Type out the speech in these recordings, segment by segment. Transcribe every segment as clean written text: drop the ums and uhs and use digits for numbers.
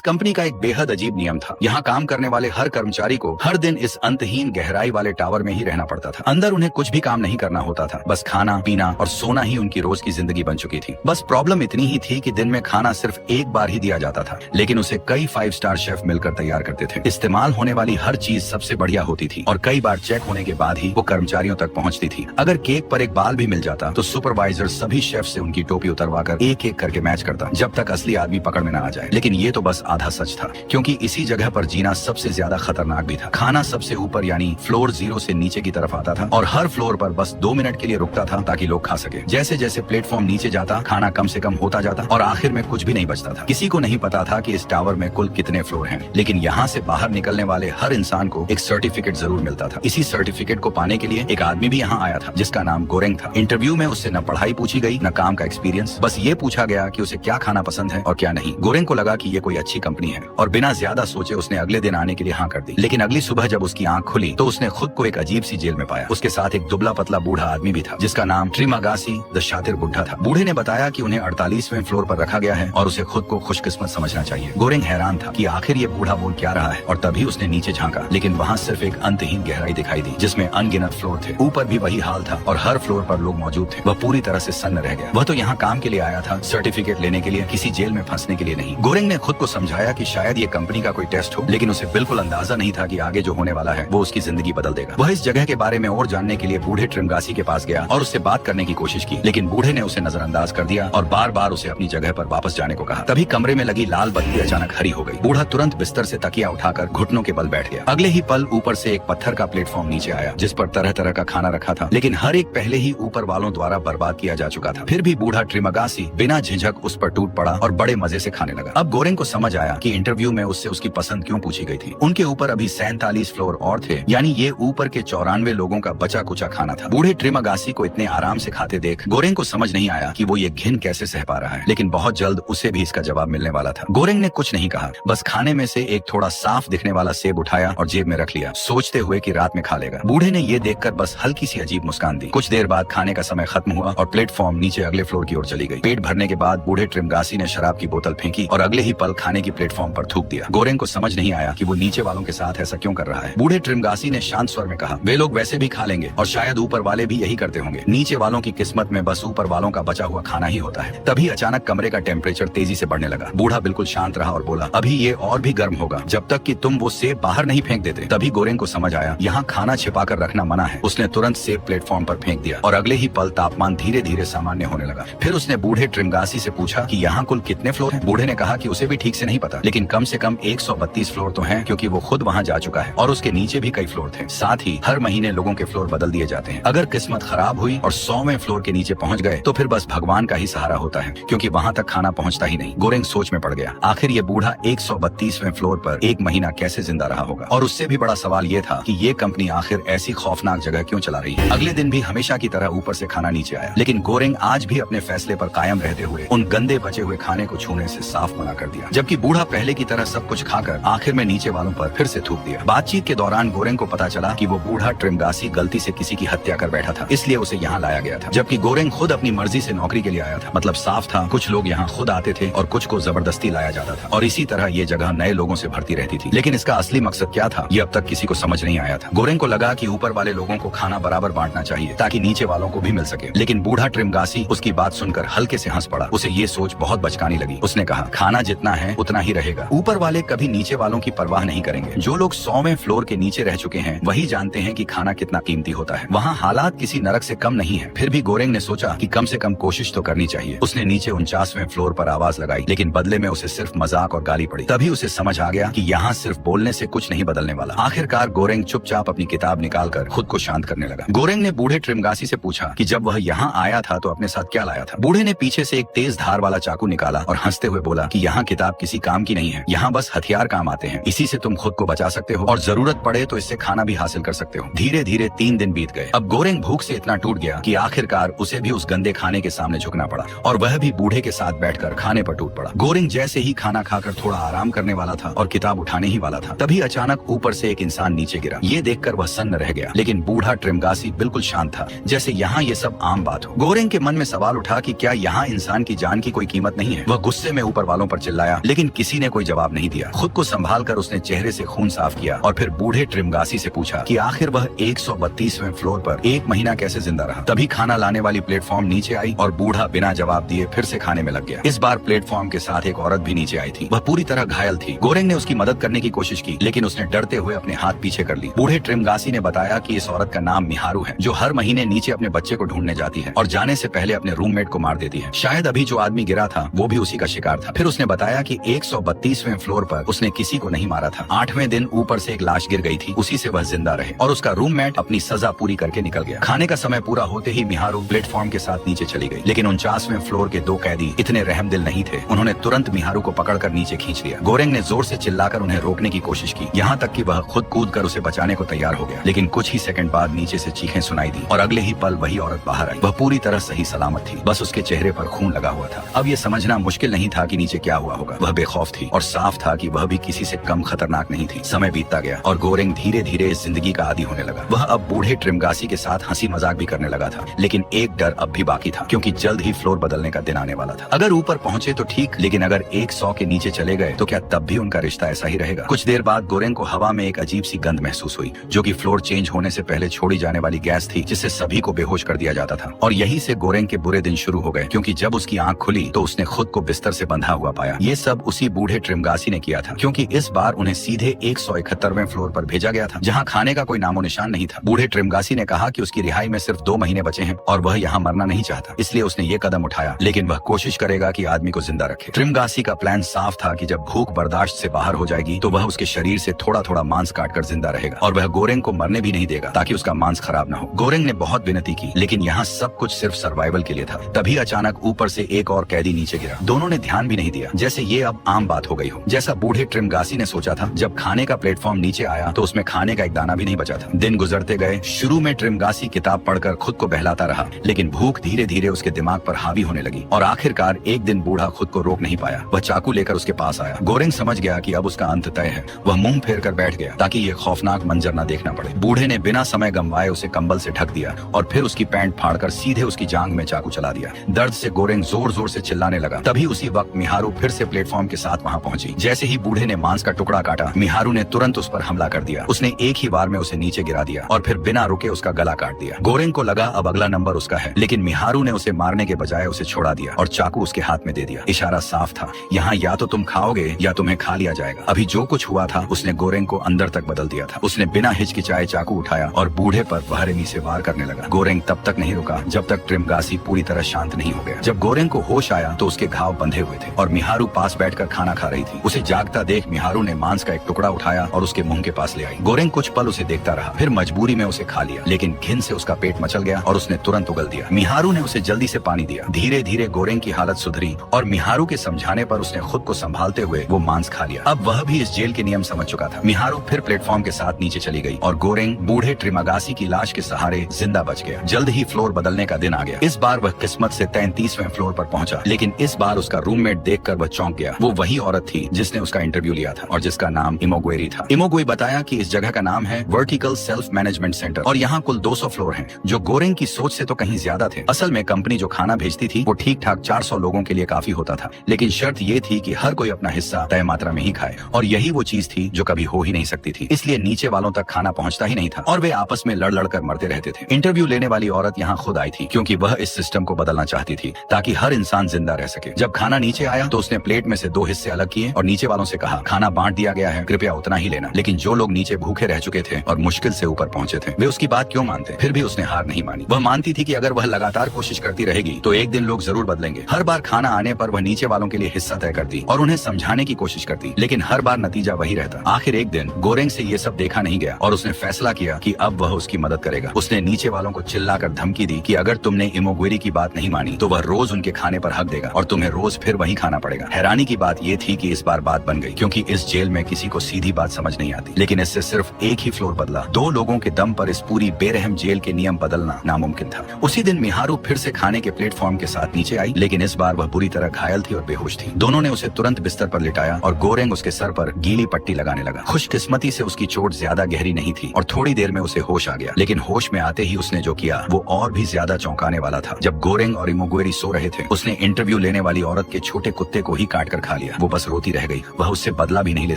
Company का एक बेहद अजीब नियम था। यहाँ काम करने वाले हर कर्मचारी को हर दिन इस अंतहीन गहराई वाले टावर में ही रहना पड़ता था। अंदर उन्हें कुछ भी काम नहीं करना होता था, बस खाना पीना और सोना ही उनकी रोज की जिंदगी बन चुकी थी। बस प्रॉब्लम इतनी ही थी कि दिन में खाना सिर्फ एक बार ही दिया जाता था, लेकिन उसे कई 5 स्टार शेफ मिलकर तैयार करते थे। इस्तेमाल होने वाली हर चीज सबसे बढ़िया होती थी और कई बार चेक होने के बाद ही वो कर्मचारियों तक पहुँचती थी। अगर केक पर एक बाल भी मिल जाता तो सुपरवाइजर सभी शेफ से उनकी टोपी उतरवाकर एक एक करके मैच करता, जब तक असली आदमी पकड़ में न आ जाए। लेकिन ये तो बस आधा सच था, क्योंकि इसी जगह पर जीना सबसे ज्यादा खतरनाक भी था। खाना सबसे ऊपर यानी फ्लोर 0 से नीचे की तरफ आता था और हर फ्लोर पर बस 2 मिनट के लिए रुकता था ताकि लोग खा सके। जैसे जैसे प्लेटफॉर्म नीचे जाता, खाना कम से कम होता जाता और आखिर में कुछ भी नहीं बचता था। किसी को नहीं पता था कि इस टावर में कुल कितने फ्लोर हैं, लेकिन यहाँ से बाहर निकलने वाले हर इंसान को एक सर्टिफिकेट जरूर मिलता था। इसी सर्टिफिकेट को पाने के लिए एक आदमी भी यहाँ आया था जिसका नाम गोरेंग था। इंटरव्यू में उससे न पढ़ाई पूछी गई न काम का एक्सपीरियंस, बस ये पूछा गया कि उसे क्या खाना पसंद है और क्या नहीं। गोरेंग को लगा कि ये कोई अच्छी कंपनी है और बिना ज्यादा सोचे उसने अगले दिन आने के लिए हाँ कर दी। लेकिन अगली सुबह जब उसकी आंख खुली तो उसने खुद को एक अजीब सी जेल में पाया। उसके साथ एक दुबला पतला बूढ़ा आदमी भी था जिसका नाम ट्रिमागासी द शातिर बुड्ढा था। बूढ़े ने बताया कि उन्हें 48वें फ्लोर पर रखा गया है और उसे खुद को खुशकिस्मत समझना चाहिए। गोरेंग हैरान था कि आखिर ये बूढ़ा बोल क्या रहा है और तभी उसने नीचे झांका, लेकिन वहाँ सिर्फ एक अंतहीन गहराई दिखाई दी जिसमें अनगिनत फ्लोर थे। ऊपर भी वही हाल था और हर फ्लोर पर लोग मौजूद थे। वह पूरी तरह से सन्न रह गया। वह तो यहाँ काम के लिए आया था, सर्टिफिकेट लेने के लिए, किसी जेल में फंसने के लिए नहीं। गोरेंग ने खुद को समझाया कि शायद ये कंपनी का कोई टेस्ट हो, लेकिन उसे बिल्कुल अंदाजा नहीं था कि आगे जो होने वाला है वो उसकी जिंदगी बदल देगा। वह इस जगह के बारे में और जानने के लिए बूढ़े ट्रिमगासी के पास गया और उससे बात करने की कोशिश की, लेकिन बूढ़े ने उसे नजरअंदाज कर दिया और बार बार उसे अपनी जगह पर वापस जाने को कहा। तभी कमरे में लगी लाल बत्ती अचानक हरी हो गई। बूढ़ा तुरंत बिस्तर से तकिया उठाकर घुटनों के बल बैठ गया। अगले ही पल ऊपर से एक पत्थर का प्लेटफॉर्म नीचे आया जिस पर तरह तरह का खाना रखा था, लेकिन हर एक पहले ही ऊपर वालों द्वारा बर्बाद किया जा चुका था। फिर भी बूढ़ा ट्रिमगासी बिना झिझक उस पर टूट पड़ा और बड़े मजे से खाने लगा। अब गोरेंग को समझ आया कि इंटरव्यू में उससे उसकी पसंद क्यों पूछी गई थी। उनके ऊपर अभी 47 फ्लोर और थे, यानी ये ऊपर के 94 लोगों का बचा कुचा खाना था। बूढ़े ट्रिमगासी को इतने आराम से खाते देख गोरेंग को समझ नहीं आया कि वो ये घिन कैसे सह पा रहा है, लेकिन बहुत जल्द उसे भी इसका जवाब मिलने वाला था। गोरेंग ने कुछ नहीं कहा, बस खाने में से एक थोड़ा साफ दिखने वाला सेब उठाया और जेब में रख लिया, सोचते हुए कि रात में खा लेगा। बूढ़े ने ये देखकर बस हल्की सी अजीब मुस्कान दी। कुछ देर बाद खाने का समय खत्म हुआ और प्लेटफॉर्म नीचे अगले फ्लोर की ओर चली गई। पेट भरने के बाद बूढ़े ट्रिमगासी ने शराब की बोतल फेंकी और अगले ही पल खाने की प्लेटफॉर्म पर थूक दिया। गोरेंग को समझ नहीं आया कि वो नीचे वालों के साथ ऐसा क्यों कर रहा है। बूढ़े ट्रिमगासी ने शांत स्वर में कहा, वे लोग वैसे भी खा लेंगे और शायद ऊपर वाले भी यही करते होंगे। नीचे वालों की किस्मत में बस ऊपर वालों का बचा हुआ खाना ही होता है। तभी अचानक कमरे का टेम्परेचर तेजी से बढ़ने लगा। बूढ़ा बिल्कुल शांत रहा और बोला, अभी ये और भी गर्म होगा जब तक कि तुम वो सेब बाहर नहीं फेंक देते। तभी गोरेंग को समझ आया यहाँ खाना छिपा कर रखना मना है। उसने तुरंत सेब प्लेटफॉर्म पर फेंक दिया और अगले ही पल तापमान धीरे धीरे सामान्य होने लगा। फिर उसने बूढ़े ट्रिमगासी से पूछा कि यहाँ कुल कितने फ्लोर हैं। बूढ़े ने कहा कि उसे भी ठीक से नहीं पता, लेकिन कम से कम 132 फ्लोर तो हैं, क्योंकि वो खुद वहाँ जा चुका है और उसके नीचे भी कई फ्लोर थे। साथ ही हर महीने लोगों के फ्लोर बदल दिए जाते हैं। अगर किस्मत खराब हुई और 100वें फ्लोर के नीचे पहुँच गए तो फिर बस भगवान का ही सहारा होता है, क्योंकि वहाँ तक खाना पहुँचता ही नहीं। गोरेंग सोच में पड़ गया, आखिर ये बूढ़ा 132वें फ्लोर पर एक महीना कैसे जिंदा रहा होगा। और उससे भी बड़ा सवाल ये था कि ये कंपनी आखिर ऐसी खौफनाक जगह क्यों चला रही है। अगले दिन भी हमेशा की तरह ऊपर से खाना नीचे आया, लेकिन गोरेंग आज भी अपने फैसले पर कायम रहते हुए उन गंदे बचे हुए खाने को छूने से साफ मना कर दिया, जबकि बूढ़ा पहले की तरह सब कुछ खाकर आखिर में नीचे वालों पर फिर से थूक दिया। बातचीत के दौरान गोरेंग को पता चला कि वो बूढ़ा ट्रिमगासी गलती से किसी की हत्या कर बैठा था, इसलिए उसे यहाँ लाया गया था, जबकि गोरेंग खुद अपनी मर्जी से नौकरी के लिए आया था। मतलब साफ था, कुछ लोग यहाँ खुद आते थे और कुछ को जबरदस्ती लाया जाता था और इसी तरह ये जगह नए लोगों से भरती रहती थी। लेकिन इसका असली मकसद क्या था ये अब तक किसी को समझ नहीं आया था। गोरेंग को लगा कि ऊपर वाले लोगों को खाना बराबर बांटना चाहिए ताकि नीचे वालों को भी मिल सके, लेकिन बूढ़ा ट्रिमगासी उसकी बात सुनकर हल्के से हंस पड़ा। उसे ये सोच बहुत बचकानी लगी। उसने कहा, खाना जितना है उतना ही रहेगा, ऊपर वाले कभी नीचे वालों की परवाह नहीं करेंगे। जो लोग 100वें फ्लोर के नीचे रह चुके हैं वही जानते हैं कि खाना कितना कीमती होता है। वहाँ हालात किसी नरक से कम नहीं है। फिर भी गोरेंग ने सोचा कि कम से कम कोशिश तो करनी चाहिए। उसने नीचे 49वें फ्लोर पर आवाज लगाई, लेकिन बदले में उसे सिर्फ मजाक और गाली पड़ी। तभी उसे समझ आ गया कि यहाँ सिर्फ बोलने से कुछ नहीं बदलने वाला। आखिरकार गोरेंग चुपचाप अपनी किताब निकालकर खुद को शांत करने लगा। गोरेंग ने बूढ़े ट्रिमगासी से पूछा कि जब वह यहाँ आया था तो अपने साथ क्या लाया था। बूढ़े ने पीछे से एक तेज धार वाला चाकू निकाला और हंसते हुए बोला कि यहाँ किताब किसी काम की नहीं है, यहाँ बस हथियार काम आते हैं। इसी से तुम खुद को बचा सकते हो और जरूरत पड़े तो इससे खाना भी हासिल कर सकते हो। धीरे धीरे 3 दिन बीत गए। अब गोरेंग भूख से इतना टूट गया कि आखिरकार उसे भी उस गंदे खाने के सामने झुकना पड़ा और वह भी बूढ़े के साथ बैठकर खाने पर टूट पड़ा। गोरेंग जैसे ही खाना खाकर थोड़ा आराम करने वाला था और किताब उठाने ही वाला था, तभी अचानक ऊपर से एक इंसान नीचे गिरा। ये देखकर वह सन्न रह गया, लेकिन बूढ़ा ट्रिमगासी बिल्कुल शांत था, जैसे यहाँ ये सब आम बात हो। गोरेंग के मन में सवाल उठा कि क्या यहाँ इंसान की जान की कोई कीमत नहीं है। वह गुस्से में ऊपर वालों पर चिल्लाया, लेकिन किसी ने कोई जवाब नहीं दिया। खुद को संभाल कर उसने चेहरे से खून साफ किया और फिर बूढ़े ट्रिमगासी से पूछा कि आखिर वह 132वें फ्लोर पर 1 महीना कैसे जिंदा रहा। तभी खाना लाने वाली प्लेटफॉर्म नीचे आई और बूढ़ा बिना जवाब दिए फिर से खाने में लग गया। इस बार प्लेटफॉर्म के साथ एक औरत भी नीचे आई थी। वह पूरी तरह घायल थी। गोरेंग ने उसकी मदद करने की कोशिश की, लेकिन उसने डरते हुए अपने हाथ पीछे कर ली। बूढ़े ट्रिमगासी ने बताया कि इस औरत का नाम मिहारू है, जो हर महीने नीचे अपने बच्चे को ढूंढने जाती है और जाने से पहले अपने रूममेट को मार देती है। शायद अभी जो आदमी गिरा था वो भी उसी का शिकार था। फिर उसने बताया कि 132वें फ्लोर पर उसने किसी को नहीं मारा था। 8वें दिन ऊपर से एक लाश गिर गई थी, उसी से वह जिंदा रहे और उसका रूममेट अपनी सजा पूरी करके निकल गया। खाने का समय पूरा होते ही मिहारू प्लेटफॉर्म के साथ नीचे चली गई, लेकिन 49वें फ्लोर के 2 कैदी इतने रहमदिल नहीं थे। उन्होंने तुरंत मिहारू को पकड़कर नीचे खींच लिया। गोरेंग ने जोर से चिल्लाकर उन्हें रोकने की कोशिश की, यहाँ तक कि वह खुद कूद कर उसे बचाने को तैयार हो गया, लेकिन कुछ ही सेकंड बाद नीचे से चीखें सुनाई दी और अगले ही पल वही औरत बाहर आई। वह पूरी तरह सही सलामत थी, बस उसके चेहरे पर खून लगा हुआ था। अब यह समझना मुश्किल नहीं था कि नीचे क्या हुआ होगा। वह बेखौफ थी और साफ था कि वह भी किसी से कम खतरनाक नहीं थी। समय बीतता गया और गोरेंग धीरे धीरे इस जिंदगी का आदी होने लगा। वह अब बूढ़े ट्रिमगासी के साथ हंसी मजाक भी करने लगा था, लेकिन एक डर अब भी बाकी था, क्योंकि जल्द ही फ्लोर बदलने का दिन आने वाला था। अगर ऊपर पहुंचे तो ठीक, लेकिन अगर 100 के नीचे चले गए तो क्या तब भी उनका रिश्ता ऐसा ही रहेगा? कुछ देर बाद गोरेंग को हवा में एक अजीब सी गंध महसूस हुई, जो कि फ्लोर चेंज होने से पहले छोड़ी जाने वाली गैस थी, जिससे सभी को बेहोश कर दिया जाता था। और यहीं से गोरेंग के बुरे दिन शुरू हो गए, क्योंकि जब उसकी आंख खुली तो उसने खुद को बिस्तर से बंधा हुआ पाया। ये सब उसी बूढ़े ट्रिमगासी ने किया था, क्योंकि इस बार उन्हें सीधे 171वें फ्लोर पर भेजा गया था, जहाँ खाने का कोई नामो निशान नहीं था। बूढ़े ट्रिमगासी ने कहा कि उसकी रिहाई में सिर्फ 2 महीने बचे हैं और वह यहाँ मरना नहीं चाहता, इसलिए उसने ये कदम उठाया, लेकिन वह कोशिश करेगा कि आदमी को जिंदा रखे। ट्रिमगासी का प्लान साफ था कि जब भूख बर्दाश्त से बाहर हो जाएगी तो वह उसके शरीर से थोड़ा थोड़ा मांस काटकर जिंदा रहेगा और वह गोरेंग को मरने भी नहीं देगा, ताकि उसका मांस खराब न हो। गोरेंग ने बहुत विनती की, लेकिन यहाँ सब कुछ सिर्फ सर्वाइवल के लिए था। तभी अचानक ऊपर से एक और कैदी नीचे गिरा। दोनों ने ध्यान भी नहीं दिया, जैसे ये अब आम बात हो गई हो। जैसा बूढ़े ट्रिमगासी ने सोचा था, जब खाने का प्लेटफॉर्म नीचे आया तो उसमें खाने का एक दाना भी नहीं बचा था। दिन गुजरते गए। शुरू में ट्रिमगासी किताब पढ़कर खुद को बहलाता रहा, लेकिन भूख धीरे धीरे उसके दिमाग पर हावी होने लगी और आखिरकार एक दिन बूढ़ा खुद को रोक नहीं पाया। वह चाकू लेकर उसके पास आया। गोरेंग समझ गया कि अब उसका अंत तय है। वह मुंह फेर कर बैठ गया ताकि ये खौफनाक मंजर न देखना पड़े। बूढ़े ने बिना समय गंवाए उसे कंबल से ढक दिया और फिर उसकी पैंट फाड़कर सीधे उसकी जांघ में चाकू चला दिया। दर्द से गोरेंग जोर जोर से चिल्लाने लगा। तभी उसी वक्त मिहारू फिर से प्लेटफॉर्म के साथ वहां पहुंची। जैसे ही बूढ़े ने मांस का टुकड़ा काटा, मिहारू ने तुरंत उस पर हमला कर दिया। उसने एक ही बार में उसे नीचे गिरा दिया और फिर बिना रुके उसका गला काट दिया। गोरेंग को लगा अब अगला नंबर उसका है, लेकिन मिहारू ने उसे मारने के बजाय उसे छोड़ा दिया और चाकू उसके हाथ में दे दिया। इशारा साफ था, यहाँ या तो तुम खाओगे या तुम्हें खा लिया जाएगा। अभी जो कुछ हुआ था उसने गोरेंग को अंदर तक बदल दिया था। उसने बिना हिचकिचाए चाकू उठाया और बूढ़े पर बहरेमी से वार करने लगा। गोरेंग तब तक नहीं रुका जब तक ट्रिमगासी पूरी तरह शांत नहीं हो गया। जब गोरेंग को होश आया तो उसके घाव बंधे हुए थे और मिहारू पास बैठकर खाना खा रही थी। उसे जागता देख मिहारू ने मांस का एक टुकड़ा उठाया और उसके मुंह के पास ले आई। गोरेंग कुछ पल उसे देखता रहा, फिर मजबूरी में उसे खा लिया, लेकिन घिन से उसका पेट मचल गया और उसने तुरंत उगल दिया। मिहारू ने उसे जल्दी से पानी दिया। धीरे धीरे गोरेंग की हालत सुधरी और मिहारू के समझाने पर उसने खुद को संभालते हुए वो मांस खा लिया। अब वह भी इस जेल के नियम समझ चुका था। मिहारू फिर प्लेटफॉर्म के साथ नीचे चली गई और गोरेंग बूढ़े ट्रिमगासी की लाश के सहारे जिंदा बच गया। जल्द ही फ्लोर बदलने का दिन आ गया। इस बार वह किस्मत से 33वें फ्लोर पर पहुंचा, लेकिन इस बार उसका रूममेट देखकर वह चौंक गया। वो वही औरत थी जिसने उसका इंटरव्यू लिया था और जिसका नाम इमोगुएरी था। इमोगुए बताया कि इस जगह का नाम है वर्टिकल सेल्फ मैनेजमेंट सेंटर और यहाँ कुल 200 फ्लोर हैं, जो गोरेंग की सोच से तो कहीं ज्यादा थे। असल में कंपनी जो खाना भेजती थी वो ठीक ठाक 400 लोगों के लिए काफी होता था, लेकिन शर्त ये थी कि हर कोई अपना हिस्सा तय मात्रा में ही खाए, और यही वो चीज थी जो कभी हो ही नहीं सकती थी। इसलिए नीचे वालों तक खाना पहुंचता ही नहीं था और वे आपस में लड़ लड़ कर मरते रहते थे। इंटरव्यू लेने वाली औरत यहाँ खुद आई थी, क्योंकि वह इस सिस्टम को बदलना चाहती थी ताकि हर इंसान जिंदा रह सके। जब खाना नीचे आया तो उसने प्लेट में से 2 हिस्से अलग किए और नीचे वालों से कहा, खाना बांट दिया गया है, कृपया उतना ही लेना। लेकिन जो लोग नीचे भूखे रह चुके थे और मुश्किल से ऊपर पहुंचे थे, वे उसकी बात क्यों मानते? फिर भी उसने हार नहीं मानी। वह मानती थी कि अगर वह लगातार कोशिश करती रहेगी तो एक दिन लोग जरूर बदलेंगे। हर बार खाना आने पर वह नीचे वालों के लिए हिस्सा तय करती और उन्हें समझाने की कोशिश करती, लेकिन हर बार नतीजा वही रहता। आखिर एक दिन गोरेंग से ये सब देखा नहीं गया और उसने फैसला किया कि अब वह उसकी मदद करेगा। उसने नीचे वालों को चिल्लाकर धमकी दी कि अगर तुमने इमोगुएरी की बात नहीं मानी तो वह रोज उनके खाने पर हक देगा और तुम्हें रोज फिर वही खाना पड़ेगा। हैरानी की बात यह थी कि इस बार बात बन गई, क्योंकि इस जेल में किसी को सीधी बात समझ नहीं आती। लेकिन इससे सिर्फ एक ही फ्लोर बदला। 2 लोगों के दम पर इस पूरी बेरहम जेल के नियम बदलना नामुमकिन था। उसी दिन मिहारू फिर से खाने के प्लेटफॉर्म के साथ नीचे आई, लेकिन इस बार वह बुरी तरह घायल थी और बेहोश थी। दोनों ने उसे तुरंत बिस्तर पर लिटाया और गोरेंग उसके सर पर गीली पट्टी लगाने लगा। खुशकिस्मती से उसकी चोट ज्यादा गहरी नहीं थी और थोड़ी देर में उसे होश आ गया, लेकिन होश में आते ही उसने जो किया वो और भी ज्यादा चौंकाने वाला था। जब गोरेंग और इमोगुएरी सो रहे थे, उसने इंटरव्यू लेने वाली औरत के छोटे कुत्ते को ही काट कर खा लिया। वो बस रोती रह गई। वह उससे बदला भी नहीं ले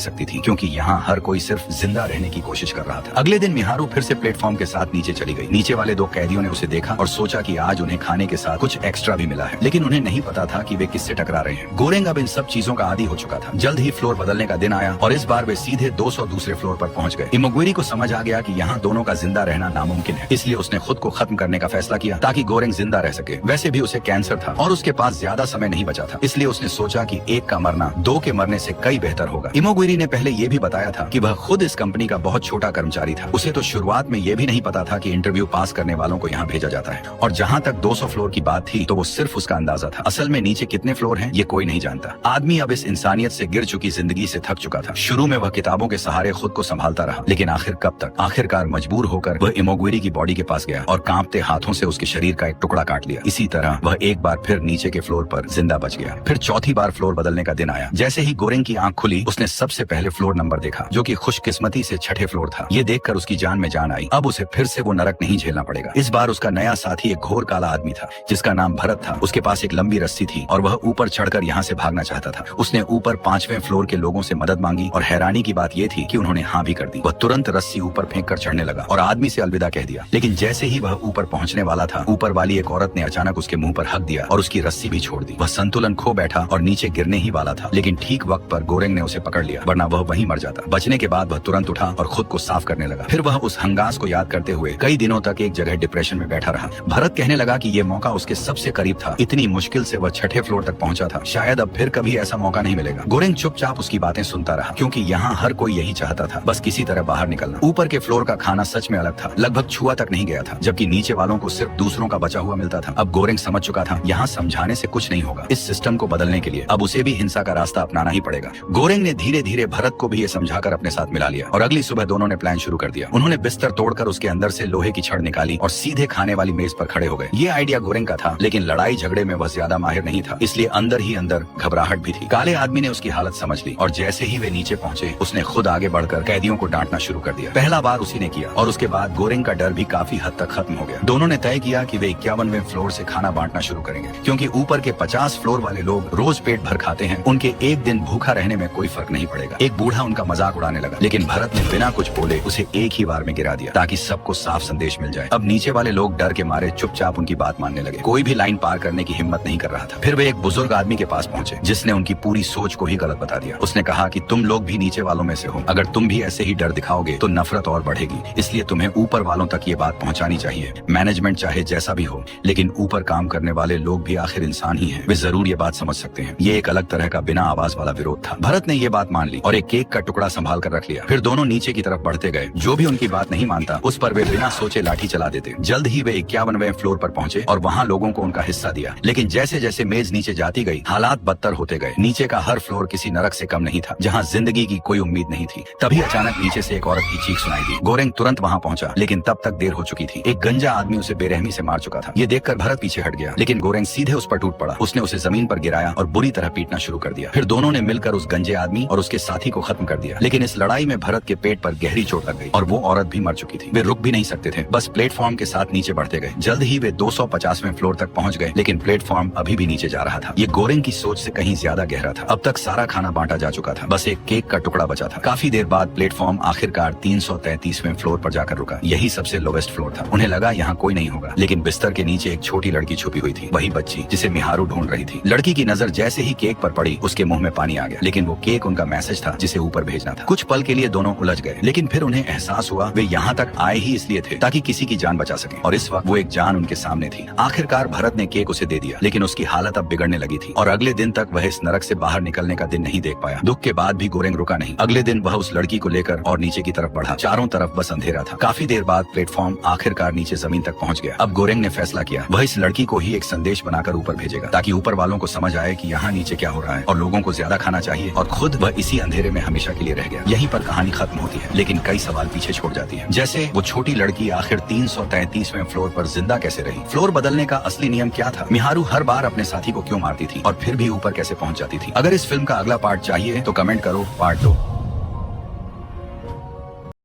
सकती थी क्योंकि यहाँ हर कोई सिर्फ जिंदा रहने की कोशिश कर रहा था। अगले दिन मिहारू फिर से प्लेटफॉर्म के साथ नीचे चली गई। नीचे वाले 2 कैदियों ने उसे देखा और सोचा कि आज उन्हें खाने के साथ कुछ एक्स्ट्रा भी मिला है, लेकिन उन्हें नहीं पता था कि वे किससे टकरा रहे हैं। गोरेंग अब इन सब चीजों का आदी हो चुका था। जल्द ही फ्लोर बदलने का दिन आया और इस बार वे सीधे 200 दूसरे फ्लोर पर पहुंच गए। इमोगुइरी को समझ आ गया कि यहाँ दोनों का जिंदा रहना नामुमकिन है, इसलिए उसने खुद को खत्म करने का फैसला किया ताकि गोरेंग जिंदा रह सके। वैसे भी उसे कैंसर था और उसके पास ज्यादा समय नहीं बचा था, इसलिए उसने सोचा कि एक का मरना 2 के मरने से कई बेहतर होगा। इमोगुइरी ने पहले ये भी बताया था कि वह खुद इस कंपनी का बहुत छोटा कर्मचारी था। उसे तो शुरुआत में ये भी नहीं पता था कि इंटरव्यू पास करने वालों को यहाँ भेजा जाता है। और जहाँ तक 200 फ्लोर की बात थी तो वो सिर्फ उसका अंदाजा था। असल में नीचे कितने फ्लोर हैं ये कोई नहीं जानता। आदमी अब इस इंसानियत से गिर चुकी जिंदगी से थक चुका था। शुरू में वह किताबों के सहारे खुद को संभालता रहा, लेकिन आखिर कब तक। आखिरकार मजबूर होकर वह इमोगुइरी की बॉडी के पास गया और कांपते हाथों से उसके शरीर का एक टुकड़ा काट लिया। इसी तरह वह एक बार फिर नीचे के फ्लोर पर जिंदा बच गया। फिर चौथी बार फ्लोर बदलने का दिन आया। जैसे ही गोरेंग की आंख खुली उसने सबसे पहले फ्लोर नंबर देखा, जो कि खुशकिस्मती से 6ठे फ्लोर था। ये देखकर उसकी जान में जान आई। अब उसे फिर से वो नरक नहीं झेलना पड़ेगा। इस बार उसका नया साथी एक घोर काला आदमी था जिसका नाम भरत था। उसके पास एक लंबी रस्सी थी और वह ऊपर चढ़कर यहाँ से भागना चाहता था। उसने ऊपर 5वें फ्लोर के लोगों से मदद मांगी और हैरानी की बात यह थी कि उन्होंने हाँ भी कर दी। वह तुरंत रस्सी ऊपर फेंक कर चढ़ने लगा और आदमी से अलविदा कह दिया। लेकिन जैसे ही वह ऊपर पहुंचने वाला था, ऊपर वाली एक औरत ने अचानक उसके मुंह पर हक दिया और उसकी रस्सी भी छोड़ दी। वह संतुलन खो बैठा और नीचे गिरने ही वाला था, लेकिन ठीक वक्त पर गोरेंग ने उसे पकड़ लिया, वरना वह वहीं मर जाता। बचने के बाद वह तुरंत उठा और खुद को साफ करने लगा। फिर वह उस हंगास को याद करते हुए कई दिनों तक एक जगह डिप्रेशन में बैठा रहा। भरत कहने लगा कि ये मौका उसके सबसे करीब था। इतनी मुश्किल से वह 6ठे फ्लोर तक पहुंचा था। शायद अब फिर कभी ऐसा मौका नहीं मिलेगा। गोरेंग चुपचाप उसकी बातें सुनता रहा क्योंकि यहाँ हर कोई यही चाहता था, बस किसी तरह बाहर निकलना। ऊपर के फ्लोर का खाना सच में अलग था, लगभग छुआ तक नहीं गया था, जबकि नीचे वालों को सिर्फ दूसरों का बचा हुआ मिलता था। अब गोरेंग समझ चुका था यहाँ समझाने से कुछ नहीं होगा। इस सिस्टम को बदलने के लिए अब उसे भी हिंसा का रास्ता अपनाना ही पड़ेगा। गोरेंग ने धीरे धीरे भरत को भी ये समझाकर अपने साथ मिला लिया और अगली सुबह दोनों ने प्लान शुरू कर दिया। उन्होंने बिस्तर तोड़कर उसके अंदर से लोहे की छड़ निकाली और सीधे खाने वाली मेज पर खड़े हो गए। ये आइडिया गोरेंग का था, लेकिन लड़ाई झगड़े में वह ज्यादा माहिर नहीं था, इसलिए अंदर ही अंदर घबराहट भी थी। काले आदमी ने उसकी हालत समझ ली और जैसे ही वे नीचे पहुंचे उसने खुद आगे बढ़कर कैदियों को डांटना शुरू कर दिया। पहला बार उसी ने किया और उसके बाद गोरेंग का डर भी काफी हद तक खत्म हो गया। दोनों ने तय किया कि वे 51वें फ्लोर से खाना बांटना शुरू करेंगे, क्योंकि ऊपर के 50 फ्लोर वाले लोग रोज पेट भर खाते हैं। उनके एक दिन भूखा रहने में कोई फर्क नहीं पड़ेगा। एक बूढ़ा उनका मजाक उड़ाने लगा, लेकिन भरत ने बिना कुछ बोले उसे एक ही बार में गिरा दिया ताकि सबको साफ संदेश मिल जाए। अब नीचे वाले लोग डर के मारे चुपचाप उनकी बात मानने लगे। कोई भी लाइन पार करने की हिम्मत नहीं कर रहा था। फिर वे एक बुजुर्ग आदमी के पास पहुंचे जिसने उनकी पूरी सोच को ही गलत बता दिया। उसने कहा कि तुम लोग भी नीचे वालों में से हो, अगर तुम भी ऐसे ही डर दिखाओगे तो नफरत और बढ़ेगी, इसलिए तुम्हें ऊपर वालों तक ये बात पहुंचानी चाहिए। मैनेजमेंट चाहे जैसा भी हो, लेकिन ऊपर काम करने वाले लोग भी आखिर इंसान ही हैं, वे जरूर ये बात समझ सकते हैं। ये एक अलग तरह का बिना आवाज वाला विरोध था। भरत ने ये बात मान ली और एक केक का टुकड़ा संभाल कर रख लिया। फिर दोनों नीचे की तरफ बढ़ते गए। जो भी उनकी बात नहीं मानता उस पर वे बिना सोचे लाठी चला देते। जल्द ही वे 51वें फ्लोर पर पहुंचे और वहाँ लोगों को उनका हिस्सा दिया। लेकिन जैसे जैसे मेज नीचे जाती गई हालात बदतर होते गए। नीचे का हर फ्लोर किसी नरक से कम नहीं था जहाँ जिंदगी की कोई उम्मीद नहीं थी। तभी अचानक नीचे से एक औरत की चीख सुनाई दी। गोरेंग तुरंत वहाँ पहुंचा, लेकिन तब तक देर हो चुकी थी। एक गंजा आदमी उसे बेरहमी से मार चुका था। ये देखकर भरत पीछे हट गया, लेकिन गोरेंग सीधे उस पर टूट पड़ा। उसने उसे जमीन पर गिराया और बुरी तरह पीटना शुरू कर दिया। फिर दोनों ने मिलकर उस गंजे आदमी और उसके साथी को खत्म कर दिया। लेकिन इस लड़ाई में भरत के पेट पर गहरी चोट लग गई और वो औरत भी मर चुकी थी। वे रुक भी नहीं सकते थे, बस प्लेटफॉर्म के साथ नीचे बढ़ते गए। जल्द ही वे 250वें फ्लोर तक पहुंच गए, लेकिन प्लेटफॉर्म अभी भी नीचे जा रहा था। ये गोरेंग की सोच से कहीं ज्यादा गहरा था। अब तक सारा खाना बांटा जा चुका था, बस एक केक का टुकड़ा बचा था। काफी देर बाद प्लेटफॉर्म आखिरकार 333वें फ्लोर पर जाकर रुका। यही सबसे लोवेस्ट फ्लोर था। उन्हें लगा यहाँ कोई नहीं होगा, लेकिन बिस्तर के नीचे एक छोटी लड़की छुपी हुई थी, वही बच्ची जिसे मिहारू ढूंढ रही थी। लड़की की नजर जैसे ही केक पर पड़ी उसके मुंह में पानी आ गया, लेकिन वो केक उनका मैसेज था जिसे ऊपर भेजना था। कुछ पल के लिए दोनों उलझ गए, लेकिन फिर उन्हें एहसास हुआ वे यहाँ तक आए ही इसलिए थे ताकि किसी की जान बचा सके, और इस वक्त वो एक जान उनके सामने थी। आखिरकार भरत ने केक उसे दे दिया, लेकिन उसकी हालत अब बिगड़ने लगी थी और अगले दिन तक वह इस नरक से बाहर निकलने का दिन नहीं देख पाया। दुख के बाद भी गोरेंग रुका नहीं। अगले दिन वह उस लड़की को लेकर और नीचे की तरफ बढ़ा। चारों तरफ बस अंधेरा था। काफी देर बाद प्लेटफॉर्म आखिरकार नीचे जमीन तक पहुंच गया। अब गोरेंग ने फैसला किया वह इस लड़की को ही एक संदेश बनाकर ऊपर भेजेगा, ताकि ऊपर वालों को समझ आए कि यहाँ नीचे क्या हो रहा है और लोगों को ज्यादा खाना चाहिए, और खुद वह इसी अंधेरे में हमेशा के लिए रह गया। यहीं पर कहानी खत्म होती है, लेकिन कई सवाल पीछे छोड़ जाती है, जैसे वो छोटी लड़की आखिर 333वें फ्लोर पर जिंदा कैसे रही? फ्लोर बदलने का असली नियम क्या था? मिहारू हर बार अपने साथी को क्यों मारती थी और फिर भी ऊपर कैसे पहुंच जाती थी? अगर इस फिल्म का अगला पार्ट चाहिए तो कमेंट करो, पार्ट 2।